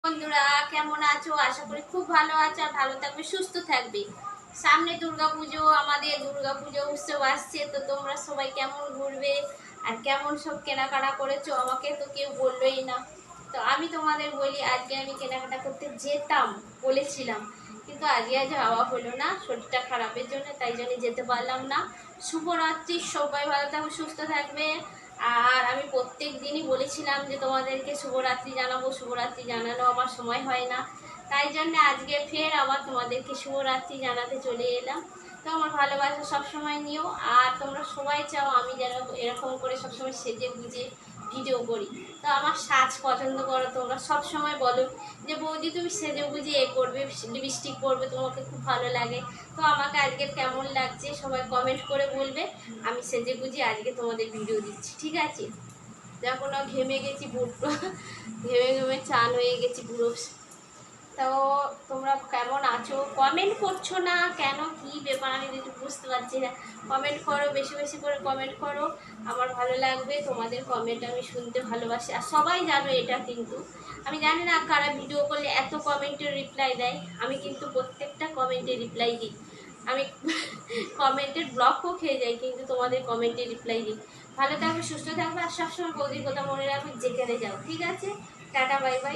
বন্ধুরা কেমন আছো? আশা করি খুব ভালো আছো আর ভালো থাকবে, সুস্থ থাকবে। সামনে দুর্গাপুজো, আমাদের দুর্গাপুজো উৎসব আসছে, তো তোমরা সবাই কেমন ঘুরবে আর কেমন সব কেনাকাটা করেছো আমাকে তো কেউ বললোই না। তো আমি তোমাদের বলি, আজকে আমি কেনাকাটা করতে যেতাম বলেছিলাম, কিন্তু আজকে আজ যাওয়া হলো না শরীরটা খারাপের জন্য, তাই জন্য যেতে পারলাম না। শুভরাত্রি, সবাই ভালো থাকবে, সুস্থ থাকবে। আর আমি প্রত্যেক দিনই বলেছিলাম যে তোমাদেরকে শুভরাত্রি জানাবো, শুভরাত্রি জানানো আমার সময় হয় না, তাই জন্য আজকে ফের আবার তোমাদেরকে শুভরাত্রি জানাতে চলে এলাম। তো আমার ভালোবাসা সবসময় নিও, আর তোমরা সবাই চাও আমি যেন এরকম করে সবসময় সেজে গুজে ভিডিও করি। তো আমার সাজ পছন্দ করো, তোমরা সব সময় বলো যে বৌদি তুমি সেজে গুজে এ করবে, লিপস্টিক করবে, তোমাকে খুব ভালো লাগে। তো আমাকে আজকে কেমন লাগছে সবাই কমেন্ট করে বলবে, আমি সেজে গুজে আজকে তোমাদের ভিডিও দিচ্ছি, ঠিক আছে? দেখো না, ঘেমে গেছি পুরো, ঘেমে ঘেমে চান হয়ে গেছি পুরো। তো তোমরা কেমন আছো? কমেন্ট করছো না কেন, কি ব্যাপার আমি কিছু বুঝতে পারছি না। কমেন্ট করো, বেশি বেশি করে কমেন্ট করো, আমার ভালো লাগবে তোমাদের কমেন্ট, আমি শুনতে ভালোবাসি। আর সবাই জানো এটা, কিন্তু আমি জানি না কারা ভিডিও করলে এত কমেন্টের রিপ্লাই দেয়। আমি কিন্তু প্রত্যেকটা কমেন্টে রিপ্লাই দিই। আমি কমেন্টের ব্লকও খেয়ে যাই, কিন্তু তোমাদের কমেন্টে রিপ্লাই দিই। ভালো থাকবে, সুস্থ থাকবে, আর সবসময় বৌদির কথা মনে রাখবে, যেখানে যাও, ঠিক আছে? Tata, bye bye.